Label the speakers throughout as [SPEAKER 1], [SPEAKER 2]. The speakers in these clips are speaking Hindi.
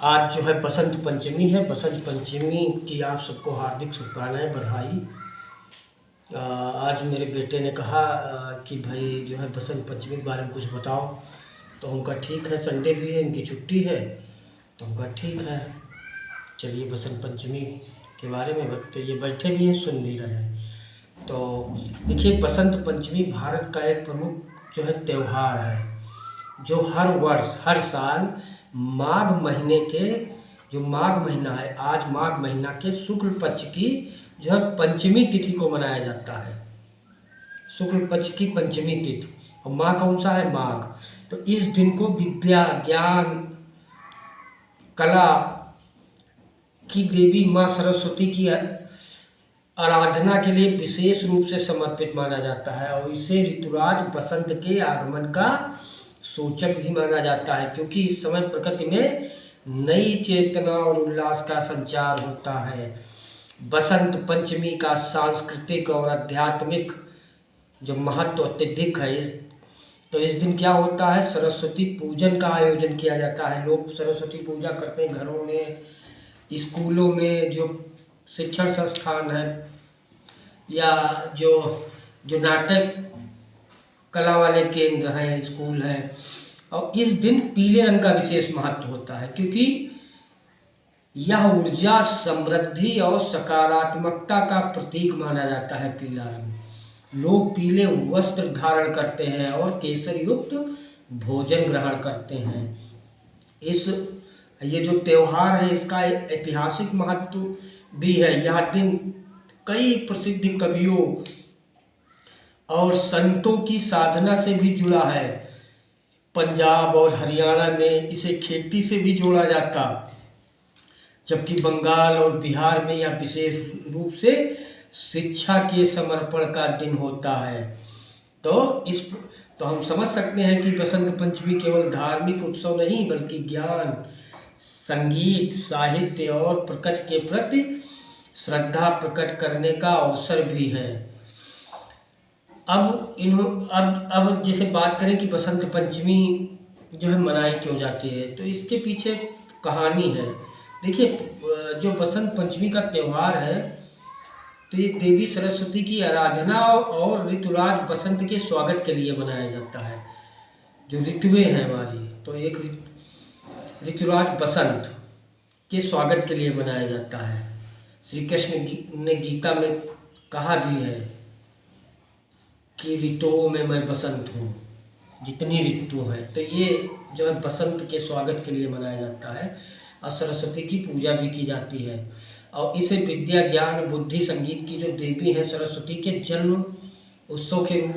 [SPEAKER 1] आज जो है बसंत पंचमी है। बसंत पंचमी की आप सबको हार्दिक शुभकामनाएं, बधाई। आज मेरे बेटे ने कहा कि भाई जो है बसंत पंचमी के बारे में कुछ बताओ। तो उनका ठीक है, संडे भी है, इनकी छुट्टी है, तो उनका ठीक है, चलिए बसंत पंचमी के बारे में। तो ये बैठे भी हैं, सुन भी रहे हैं। तो देखिए, बसंत पंचमी भारत का एक प्रमुख जो है त्यौहार है, जो हर वर्ष हर साल माघ महीने के, जो माघ महीना है, आज माघ महीना के शुक्ल पक्ष की जो है पंचमी तिथि को मनाया जाता है। शुक्ल पक्ष की पंचमी तिथि, और माह कौन सा है? माघ। तो इस दिन को विद्या, ज्ञान, कला की देवी माँ सरस्वती की आराधना के लिए विशेष रूप से समर्पित माना जाता है, और इसे ऋतुराज बसंत के आगमन का सूचक भी माना जाता है, क्योंकि इस समय प्रकृति में नई चेतना और उल्लास का संचार होता है। बसंत पंचमी का सांस्कृतिक और आध्यात्मिक जो महत्व अत्यधिक है। तो इस दिन क्या होता है? सरस्वती पूजन का आयोजन किया जाता है। लोग सरस्वती पूजा करते हैं घरों में, स्कूलों में, जो शिक्षण संस्थान है, या जो जो नाटक कला वाले केंद्र हैं, स्कूल हैं। और इस दिन पीले रंग का विशेष महत्व होता है, क्योंकि यह ऊर्जा, समृद्धि और सकारात्मकता का प्रतीक माना जाता है। पीला रंग, लोग पीले वस्त्र धारण करते हैं और केसर युक्त भोजन ग्रहण करते हैं। ये जो त्योहार है, इसका ऐतिहासिक महत्व भी है। यह दिन कई प्रसिद्ध कवियों और संतों की साधना से भी जुड़ा है। पंजाब और हरियाणा में इसे खेती से भी जोड़ा जाता, जबकि बंगाल और बिहार में यह विशेष रूप से शिक्षा के समर्पण का दिन होता है। तो हम समझ सकते हैं कि बसंत पंचमी केवल धार्मिक उत्सव नहीं, बल्कि ज्ञान, संगीत, साहित्य और प्रकृति के प्रति श्रद्धा प्रकट करने का अवसर भी है। अब जैसे बात करें कि बसंत पंचमी जो है मनाई क्यों जाती है, तो इसके पीछे कहानी है। देखिए, जो बसंत पंचमी का त्यौहार है, तो ये देवी सरस्वती की आराधना और ऋतुराज बसंत के स्वागत के लिए मनाया जाता है। जो ऋतुएं हैं हमारी, तो एक ऋतुराज बसंत के स्वागत के लिए मनाया जाता है। श्री कृष्ण ने गीता में कहा भी है कि ऋतुओं में मैं बसंत हूँ, जितनी ऋतु है। तो ये जो है बसंत के स्वागत के लिए मनाया जाता है, और सरस्वती की पूजा भी की जाती है। और इसे विद्या, ज्ञान, बुद्धि, संगीत की जो देवी है, सरस्वती के जन्म उत्सव के रूप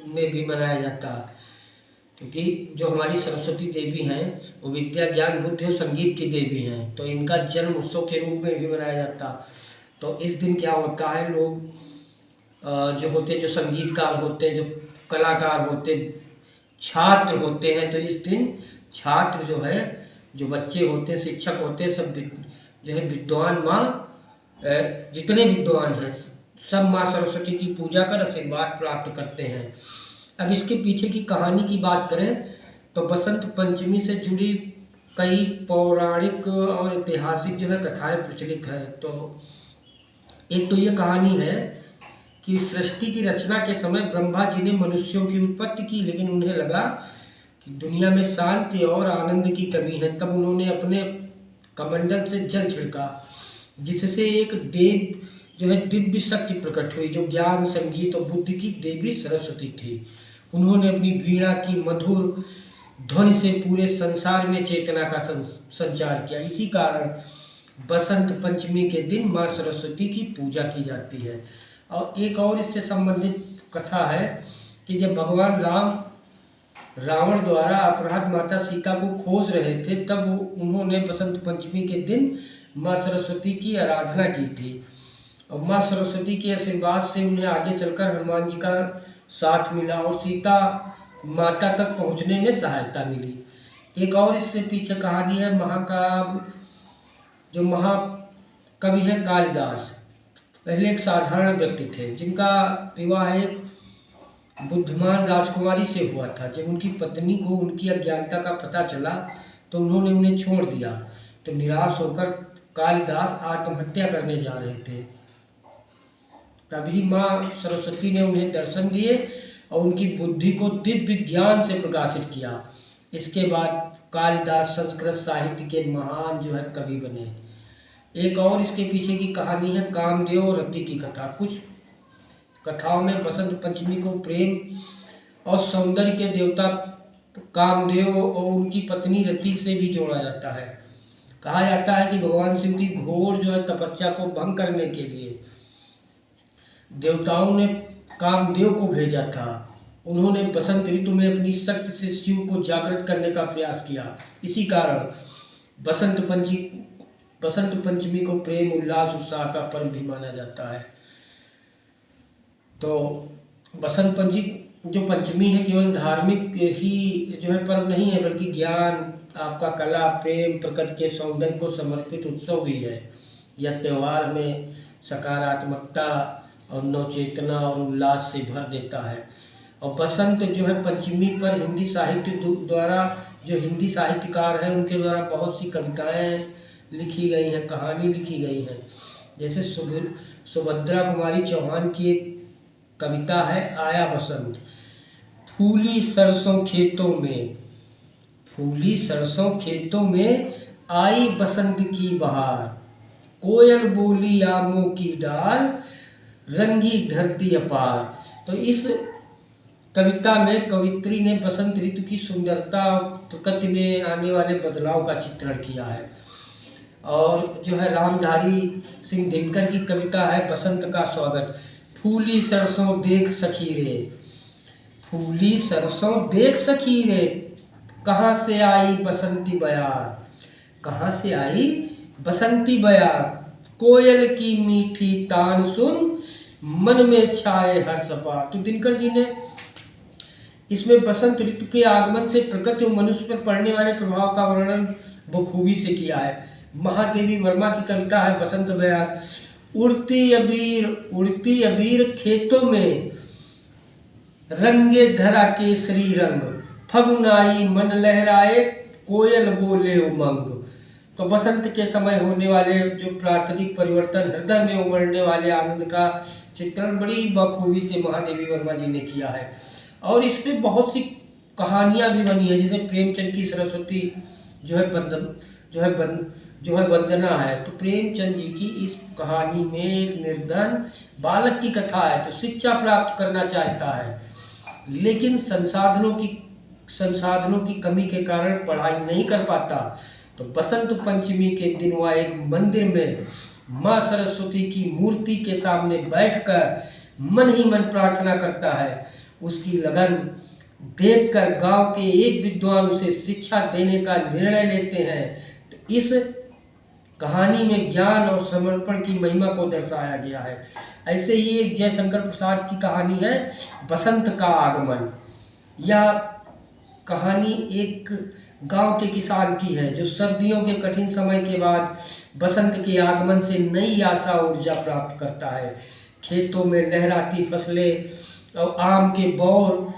[SPEAKER 1] में भी मनाया जाता है, क्योंकि जो हमारी सरस्वती देवी हैं वो विद्या, ज्ञान, बुद्धि और संगीत की देवी हैं। तो इनका जन्म उत्सव के रूप में भी मनाया जाता। तो इस दिन क्या होता है, लोग जो होते हैं, जो संगीतकार होते हैं, जो कलाकार होते, छात्र होते हैं, तो इस दिन छात्र जो है, जो बच्चे होते हैं, शिक्षक होते हैं, सब जो है विद्वान माँ, जितने विद्वान हैं, सब माँ सरस्वती की पूजा कर आशीर्वाद प्राप्त करते हैं। अब इसके पीछे की कहानी की बात करें, तो बसंत पंचमी से जुड़ी कई पौराणिक और ऐतिहासिक जो है कथाएं प्रचलित है। तो एक तो ये कहानी है कि सृष्टि की रचना के समय ब्रह्मा जी ने मनुष्यों की उत्पत्ति की, लेकिन उन्हें लगा कि दुनिया में शांति और आनंद की कमी है। तब उन्होंने अपने कमंडल से जल छिड़का, जिससे एक देव जो है दिव्य शक्ति प्रकट हुई, जो ज्ञान, संगीत और बुद्धि की देवी सरस्वती थी। उन्होंने अपनी वीणा की मधुर ध्वनि से पूरे संसार में चेतना का संचार किया। इसी कारण बसंत पंचमी के दिन माँ सरस्वती की पूजा की जाती है। और एक और इससे संबंधित कथा है कि जब भगवान राम रावण द्वारा अपराध माता सीता को खोज रहे थे, तब उन्होंने बसंत पंचमी के दिन माँ सरस्वती की आराधना की थी, और माँ सरस्वती के आशीर्वाद से उन्हें आगे चलकर हनुमान जी का साथ मिला और सीता माता तक पहुँचने में सहायता मिली। एक और इससे पीछे कहानी है महाकाव्य, जो महाकवि है कालिदास। पहले एक साधारण व्यक्ति थे, जिनका विवाह एक बुद्धिमान राजकुमारी से हुआ था। जब उनकी पत्नी को उनकी अज्ञानता का पता चला, तो उन्होंने उन्हें छोड़ दिया। तो निराश होकर कालिदास आत्महत्या करने जा रहे थे। तभी माँ सरस्वती ने उन्हें दर्शन दिए और उनकी बुद्धि को दिव्य ज्ञान से प्रकाशित किया। इसके बाद कालिदास संस्कृत साहित्य के महान कवि बने। एक और इसके पीछे की कहानी है कामदेव और रति की कथा। कुछ कथाओं में बसंत पंचमी को प्रेम और सौंदर्य के देवता कामदेव और उनकी पत्नी रति से भी जोड़ा जाता है। कहा जाता है कि भगवान शिव की घोर तपस्या को भंग करने के लिए देवताओं ने कामदेव को भेजा था। उन्होंने बसंत ऋतु में अपनी शक्ति से शिव को जागृत करने का प्रयास किया। इसी कारण बसंत पंचमी को प्रेम उल्लास उत्साह का पर्व भी माना जाता है। तो बसंत पंचमी है केवल धार्मिक ही पर्व नहीं है, बल्कि ज्ञान, आपका कला, प्रेम, प्रकृति के सौंदर्य को समर्पित उत्सव भी है। यह त्यौहार में सकारात्मकता और नवचेतना और उल्लास से भर देता है। और बसंत पंचमी पर हिंदी साहित्य द्वारा हिंदी साहित्यकार हैं उनके द्वारा बहुत सी कविताएं लिखी गई हैं, कहानी लिखी गई हैं। जैसे सुभद्रा कुमारी चौहान की एक कविता है आया बसंत। फूली सरसों खेतों में आई बसंत की बहार, कोयल बोली आमों की डाल, रंगी धरती अपार। तो इस कविता में कवित्री ने बसंत ऋतु की सुंदरता, प्रकृति में आने वाले बदलाव का चित्रण किया है। और रामधारी सिंह दिनकर की कविता है बसंत का स्वागत। फूली सरसों देख सखी रे, फूली सरसों देख सखी रे, कहाँ से आई बसंती बयार, कहाँ से आई बसंती बयार, कोयल की मीठी तान सुन, मन में छाए हर्ष अपार। तो दिनकर जी ने इसमें बसंत ऋतु के आगमन से प्रकृति और मनुष्य पर पड़ने वाले प्रभाव का वर्णन बखूबी से किया है। महादेवी वर्मा की कविता है बसंत बयार। उड़ती अबीर खेतों में, रंगे धरा केसरी रंग, फगुन आई मन लहराए, कोयल बोले उमंग। तो बसंत के समय होने वाले प्राकृतिक परिवर्तन, हृदय में उमड़ने वाले आनंद का चित्रण बड़ी बखूबी से महादेवी वर्मा जी ने किया है। और इस पे बहुत सी कहानियां भी बनी है। जैसे प्रेमचंद की सरस्वती वंदना है। तो प्रेमचंद जी की इस कहानी में एक निर्धन बालक की कथा है जो शिक्षा प्राप्त करना चाहता है, लेकिन संसाधनों की कमी के कारण पढ़ाई नहीं कर पाता। तो बसंत पंचमी के दिन वह एक मंदिर में माँ सरस्वती की मूर्ति के सामने बैठकर मन ही मन प्रार्थना करता है। उसकी लगन देखकर गांव के एक विद्वान उसे शिक्षा देने का निर्णय लेते हैं। तो इस कहानी में ज्ञान और समर्पण की महिमा को दर्शाया गया है। ऐसे ही एक जयशंकर प्रसाद की कहानी है बसंत का आगमन। यह कहानी एक गांव के किसान की है जो सर्दियों के कठिन समय के बाद बसंत के आगमन से नई आशा ऊर्जा प्राप्त करता है। खेतों में लहराती फसलें और आम के बौर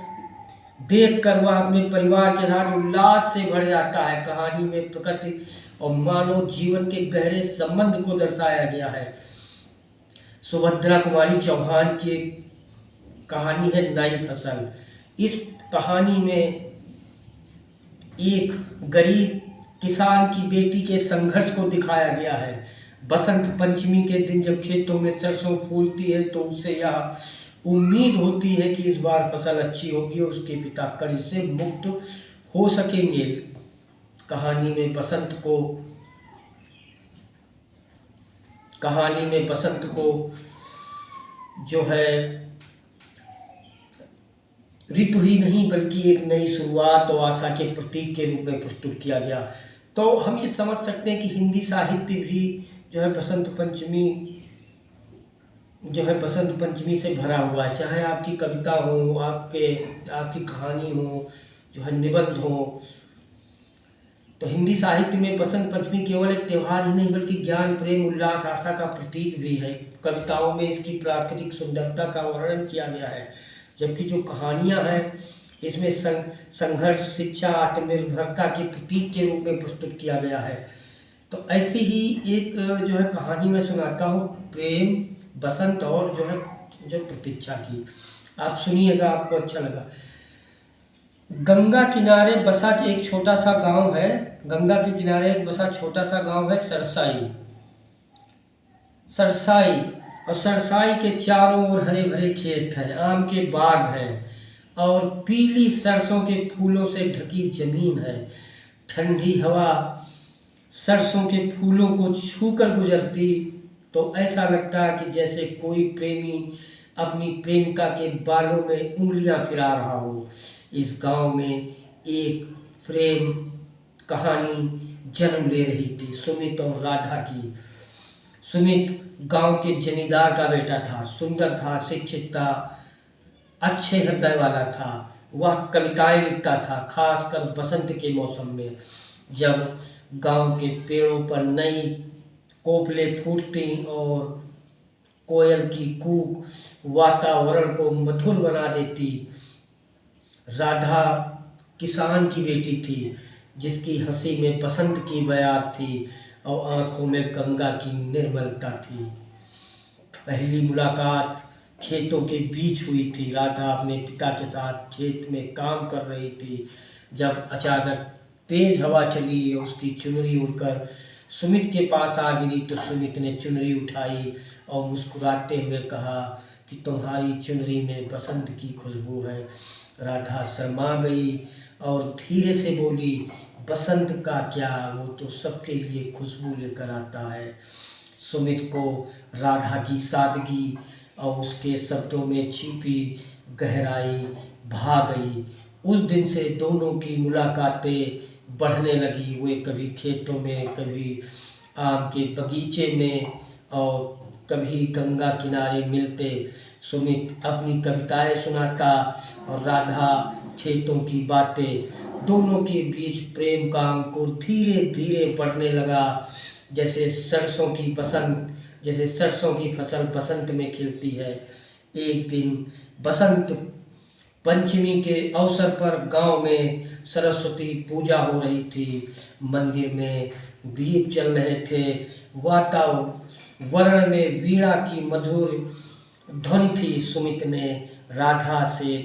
[SPEAKER 1] देखकर वह अपने परिवार के साथ उल्लास से भर जाता है। कहानी में प्रकृति और मानव जीवन के गहरे संबंध को दर्शाया गया है। सुभद्रा कुमारी चौहान की कहानी है नई फसल। इस कहानी में एक गरीब किसान की बेटी के संघर्ष को दिखाया गया है। बसंत पंचमी के दिन जब खेतों में सरसों फूलती है तो उससे यह उम्मीद होती है कि इस बार फसल अच्छी होगी और उसके पिता कर्ज से मुक्त हो सकेंगे। कहानी में बसंत को ऋतु ही नहीं बल्कि एक नई शुरुआत और आशा के प्रतीक के रूप में प्रस्तुत किया गया। तो हम ये समझ सकते हैं कि हिंदी साहित्य भी बसंत पंचमी से भरा हुआ है। चाहे आपकी कविता हो, आपकी कहानी हो, निबंध हो। तो हिंदी साहित्य में बसंत पंचमी केवल एक त्यौहार ही नहीं बल्कि ज्ञान, प्रेम, उल्लास, आशा का प्रतीक भी है। कविताओं में इसकी प्राकृतिक सुंदरता का वर्णन किया गया है, जबकि जो कहानियां हैं इसमें संघर्ष, शिक्षा, आत्मनिर्भरता के प्रतीक के रूप में प्रस्तुत किया गया है। तो ऐसी ही एक जो है कहानी मैं सुनाता हूँ, प्रेम, बसंत और जो है जो प्रतीक्षा की। आप सुनिएगा, आपको अच्छा लगा। गंगा किनारे बसा एक छोटा सा गांव है। गंगा के किनारे एक बसा छोटा सा गांव है, सरसाई। सरसाई, और सरसाई के चारों ओर हरे भरे खेत हैं, आम के बाग हैं, और पीली सरसों के फूलों से ढकी जमीन है। ठंडी हवा सरसों के फूलों को छूकर गुजरती तो ऐसा लगता कि जैसे कोई प्रेमी अपनी प्रेमिका के बालों में उंगलियां फिरा रहा हो। इस गांव में एक प्रेम कहानी जन्म ले रही थी, सुमित और राधा की। सुमित गांव के जमींदार का बेटा था, सुंदर था, शिक्षित था, अच्छे हृदय वाला था। वह कविताएं लिखता था, खासकर बसंत के मौसम में, जब गांव के पेड़ों पर नई कोपलें फूटती और कोयल की कूक वातावरण को मधुर बना देती। राधा किसान की बेटी थी, जिसकी हंसी में बसंत की बयार थी और आंखों में गंगा की निर्मलता थी। पहली मुलाकात खेतों के बीच हुई थी। राधा अपने पिता के साथ खेत में काम कर रही थी, जब अचानक तेज हवा चली और उसकी चुनरी उड़कर सुमित के पास आ गिरी। तो सुमित ने चुनरी उठाई और मुस्कुराते हुए कहा कि तुम्हारी चुनरी में बसंत की खुशबू है। राधा शर्मा गई और धीरे से बोली, बसंत का क्या, वो तो सबके लिए खुशबू लेकर आता है। सुमित को राधा की सादगी और उसके शब्दों में छिपी गहराई भा गई। उस दिन से दोनों की मुलाकातें बढ़ने लगी। वे कभी खेतों में, कभी आम के बगीचे में और कभी गंगा किनारे मिलते। सुमित अपनी कविताएं सुनाता और राधा खेतों की बातें। दोनों के बीच प्रेम का अंकुर धीरे धीरे बढ़ने लगा, जैसे सरसों की फसल बसंत में खिलती है। एक दिन बसंत पंचमी के अवसर पर गांव में सरस्वती पूजा हो रही थी। मंदिर में दीप जल रहे थे, वातावरण में वीणा की मधुर ध्वनि थी। सुमित ने राधा से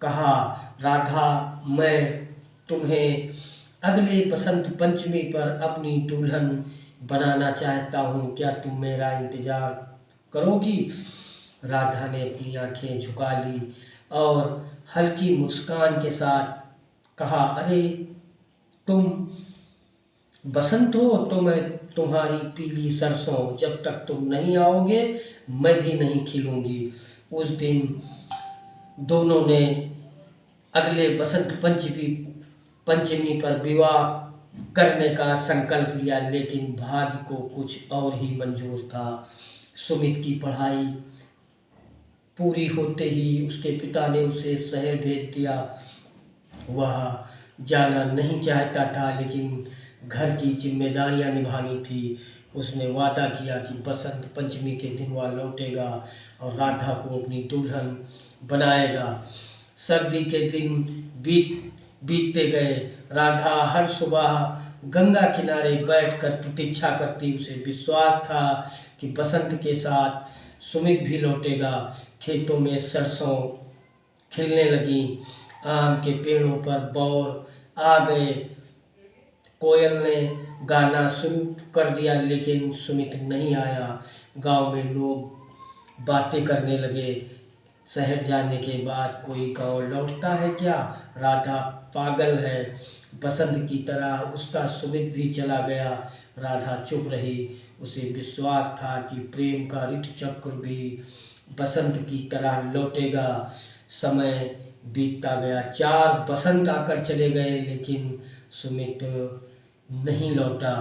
[SPEAKER 1] कहा, राधा, मैं तुम्हें अगले बसंत पंचमी पर अपनी दुल्हन बनाना चाहता हूँ, क्या तुम मेरा इंतजार करोगी? राधा ने अपनी आंखें झुका ली और हल्की मुस्कान के साथ कहा, अरे तुम बसंत हो तो मैं तुम्हारी पीली सरसों, जब तक तुम नहीं आओगे मैं भी नहीं खिलूंगी। उस दिन दोनों ने अगले बसंत पंचमी पर विवाह करने का संकल्प लिया, लेकिन भाग्य को कुछ और ही मंजूर था। सुमित की पढ़ाई पूरी होते ही उसके पिता ने उसे शहर भेज दिया। वह जाना नहीं चाहता था, लेकिन घर की जिम्मेदारियां निभानी थी। उसने वादा किया कि बसंत पंचमी के दिन वह लौटेगा और राधा को अपनी दुल्हन बनाएगा। सर्दी के दिन बीतते गए। राधा हर सुबह गंगा किनारे बैठकर प्रतीक्षा करती। उसे विश्वास था कि बसंत के साथ सुमित भी लौटेगा। खेतों में सरसों खिलने लगी, आम के पेड़ों पर बौर आ गए, कोयल ने गाना शुरू कर दिया, लेकिन सुमित नहीं आया। गांव में लोग बातें करने लगे, शहर जाने के बाद कोई गांव लौटता है क्या? राधा पागल है। बसंत की तरह उसका सुमित भी चला गया। राधा चुप रही। उसे विश्वास था कि प्रेम का ऋतु चक्र भी बसंत की तरह लौटेगा। समय बीतता गया, 4 बसंत आकर चले गए, लेकिन सुमित नहीं लौटा।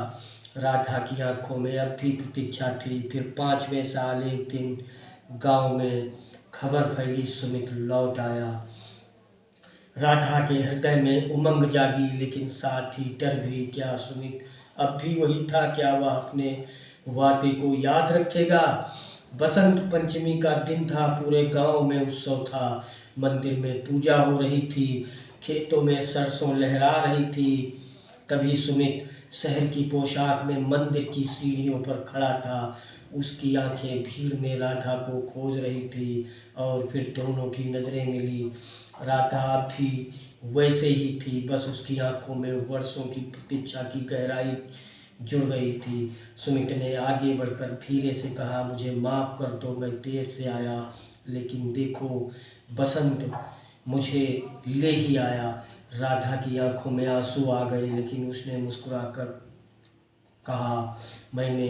[SPEAKER 1] राधा की आंखों में अब भी प्रतीक्षा थी। फिर 5वें साल एक दिन गांव में खबर फैली, सुमित लौट आया। राधा के हृदय में उमंग जागी, लेकिन साथ ही डर भी। क्या सुमित अब भी वही था? क्या वह अपने वादे को याद रखेगा? बसंत पंचमी का दिन था। पूरे गांव में उत्सव था। मंदिर में पूजा हो रही थी, खेतों में सरसों लहरा रही थी। तभी सुमित शहर की पोशाक में मंदिर की सीढ़ियों पर खड़ा था। उसकी आंखें भीड़ में राधा को खोज रही थी और फिर दोनों की नज़रें मिली। राधा अब भी वैसे ही थी, बस उसकी आंखों में वर्षों की प्रतीक्षा की गहराई जुड़ गई थी। सुमित ने आगे बढ़कर धीरे से कहा, मुझे माफ़ कर दो, मैं देर से आया, लेकिन देखो बसंत मुझे ले ही आया। राधा की आंखों में आंसू आ गए, लेकिन उसने मुस्कुराकर कहा, मैंने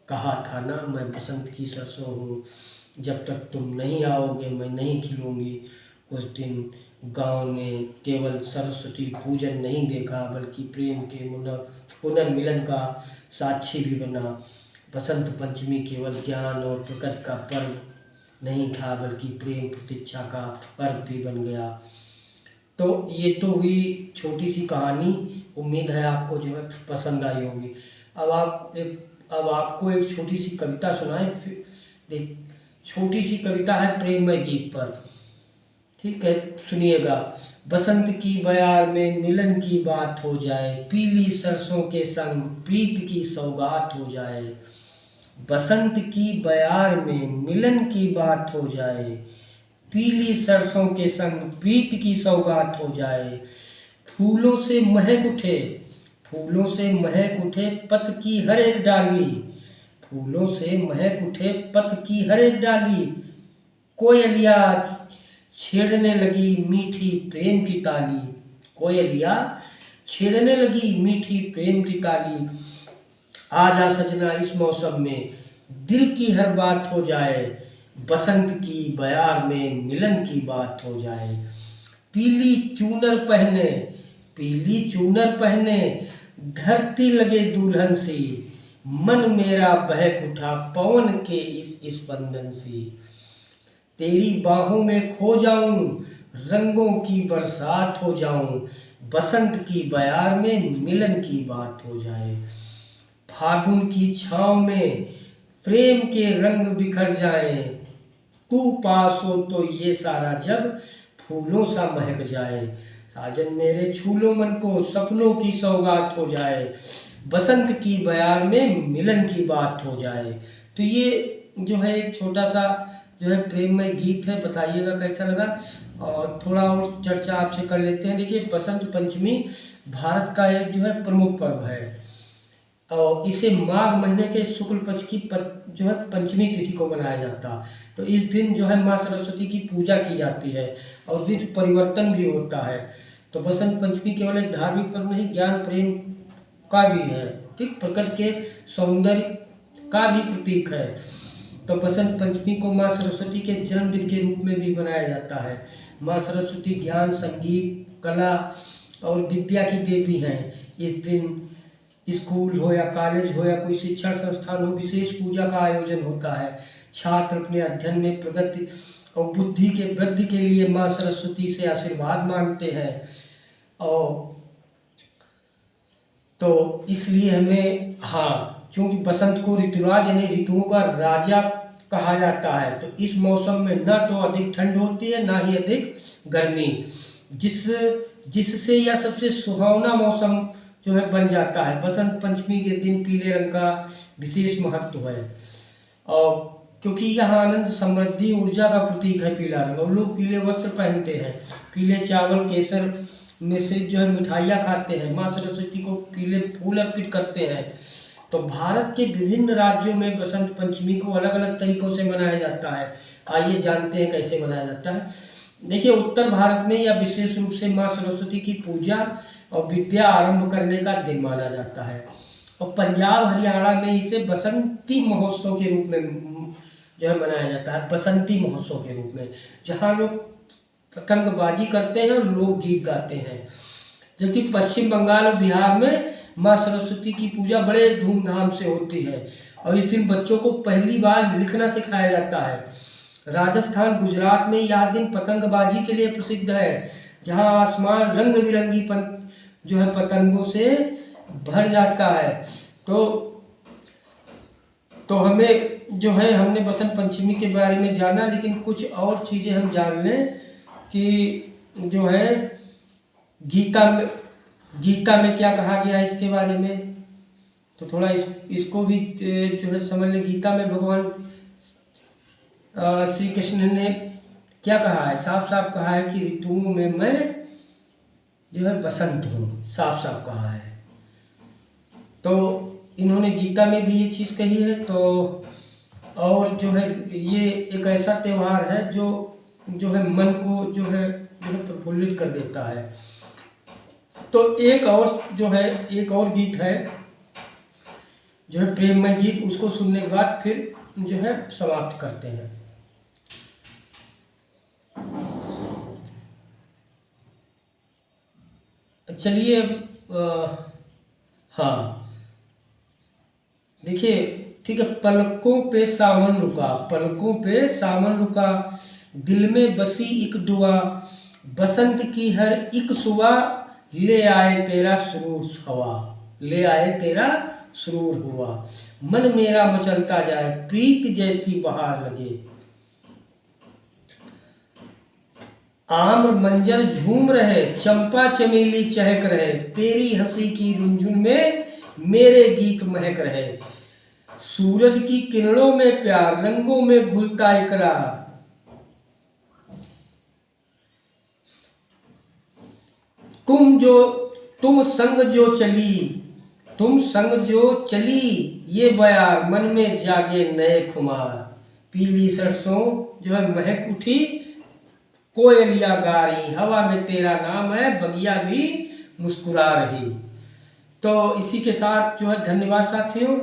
[SPEAKER 1] कहा था ना, मैं बसंत की सरसों हूँ, जब तक तुम नहीं आओगे मैं नहीं खिलूँगी। उस दिन गांव ने केवल सरस्वती पूजन नहीं देखा, बल्कि प्रेम के पुनर्मिलन का साक्षी भी बना। बसंत पंचमी केवल ज्ञान और प्रकृति का पर्व नहीं था, बल्कि प्रेम प्रतीक्षा का पर्व भी बन गया। तो ये तो हुई छोटी सी कहानी। उम्मीद है आपको जो है पसंद आई होगी। अब आपको एक छोटी सी कविता सुनाए। देख, छोटी सी कविता है प्रेममय गीत पर। ठीक है, सुनिएगा। बसंत की बयार में मिलन की बात हो जाए, पीली सरसों के संग प्रीत की सौगात हो जाए। बसंत की बयार में मिलन की बात हो जाए, पीली सरसों के संग प्रीत की सौगात हो जाए। फूलों से महक उठे, फूलों से महक उठे पत की हर एक डाली, फूलों से महक उठे पत की हर एक डाली। कोयलिया छेड़ने लगी मीठी प्रेम की ताली, कोयलिया छेड़ने लगी मीठी प्रेम की ताली। आजा सजना इस मौसम में दिल की हर बात हो जाए, बसंत की बयार में मिलन की बात हो जाए। पीली चूनर पहने, पीली चूनर पहने धरती लगे दुल्हन सी, मन मेरा बहक उठा पवन के इस स्पंदन सी। तेरी बाहों में खो जाऊं, रंगों की बरसात हो जाऊं, बसंत की बयार में मिलन की बात हो जाए। फागुन की छाँव में प्रेम के रंग बिखर जाए, तू पास हो तो ये सारा जग फूलों सा महक जाए। साजन मेरे छू लो मन को, सपनों की सौगात हो जाए, बसंत की बयार में मिलन की बात हो जाए। तो ये जो है एक छोटा सा जो है प्रेममय गीत है। बताइएगा कैसा लगा, और थोड़ा और चर्चा आपसे कर लेते हैं। देखिए, बसंत पंचमी भारत का एक जो है प्रमुख पर्व है, और इसे माघ महीने के शुक्ल पक्ष की जो है पंचमी तिथि को मनाया जाता। तो इस दिन जो है माँ सरस्वती की पूजा की जाती है और ऋतु परिवर्तन भी होता है। तो बसंत पंचमी केवल एक धार्मिक पर्व नहीं, ज्ञान प्रेम का भी है, ठीक, प्रकृति के सौंदर्य का भी प्रतीक है। तो बसंत पंचमी को माँ सरस्वती के जन्मदिन के रूप में भी मनाया जाता है। माँ सरस्वती ज्ञान, संगीत, कला और विद्या की देवी हैं। इस दिन स्कूल हो या कॉलेज हो या कोई शिक्षण संस्थान हो, विशेष पूजा का आयोजन होता है। छात्र अपने अध्ययन में प्रगति और बुद्धि के वृद्धि के लिए माँ सरस्वती से आशीर्वाद मांगते हैं। और तो इसलिए हमें, हाँ, क्योंकि बसंत को ऋतुराज यानी ऋतुओं का राजा कहा जाता है, तो इस मौसम में न तो अधिक ठंड होती है ना ही अधिक गर्मी, जिससे यह सबसे सुहावना मौसम जो है बन जाता है। बसंत पंचमी के दिन पीले रंग का विशेष महत्व है, और क्योंकि यह आनंद, समृद्धि, ऊर्जा का प्रतीक है पीला रंग, और लोग पीले वस्त्र पहनते हैं, पीले चावल, केसर में से जो है मिठाइयाँ खाते हैं, माँ सरस्वती को पीले फूल अर्पित करते हैं। तो भारत के विभिन्न राज्यों में बसंत पंचमी को अलग अलग तरीकों से मनाया जाता है। आइए जानते हैं कैसे मनाया जाता है। देखिए, उत्तर भारत में यह विशेष रूप से माँ सरस्वती की पूजा और विद्या आरंभ करने का दिन माना जाता है, और पंजाब, हरियाणा में इसे बसंती महोत्सव के रूप में जो है मनाया जाता है, बसंती महोत्सव के रूप में, जहाँ लोग पतंगबाजी करते हैं और लोकगीत गाते हैं। जबकि पश्चिम बंगाल और बिहार में माँ सरस्वती की पूजा बड़े धूमधाम से होती है, और इस दिन बच्चों को पहली बार लिखना सिखाया जाता है। राजस्थान, गुजरात में यह दिन पतंगबाजी के लिए प्रसिद्ध है, जहाँ आसमान रंग बिरंगी जो है पतंगों से भर जाता है। तो हमें जो है, हमने बसंत पंचमी के बारे में जाना, लेकिन कुछ और चीज़ें हम जान लें कि जो है गीता में गीता में क्या कहा गया है इसके बारे में, तो थोड़ा इसको भी जो है समझ लें। गीता में भगवान श्री कृष्ण ने क्या कहा है, साफ साफ कहा है कि ऋतुओं में मैं जो है बसंत हूँ, साफ साफ कहा है। तो इन्होंने गीता में भी ये चीज़ कही है। तो और जो है ये एक ऐसा त्यौहार है जो है मन को जो है प्रफुल्लित कर देता है। तो एक और गीत है जो है प्रेममय गीत, उसको सुनने के बाद फिर जो है समाप्त करते हैं। चलिए हाँ देखिए, ठीक है। पलकों पे सावन रुका, पलकों पे सावन रुका, दिल में बसी एक दुआ, बसंत की हर एक सुबह ले आए तेरा सुरूर हवा, ले आए तेरा सुरूर हुआ, मन मेरा मचलता जाए प्रीत जैसी बहार लगे, आम्र मंजर झूम रहे चंपा चमेली चहक रहे, तेरी हंसी की रुंझुन में मेरे गीत महक रहे, सूरज की किरणों में प्यार रंगों में घुलता इकरार, तुम संग जो चली, तुम संग जो चली ये बयार, मन में जागे नए खुमार, पीली सरसों जो है महक उठी, कोयलिया गा रही, हवा में तेरा नाम है, बगिया भी मुस्कुरा रही। तो इसी के साथ जो है धन्यवाद साथियों।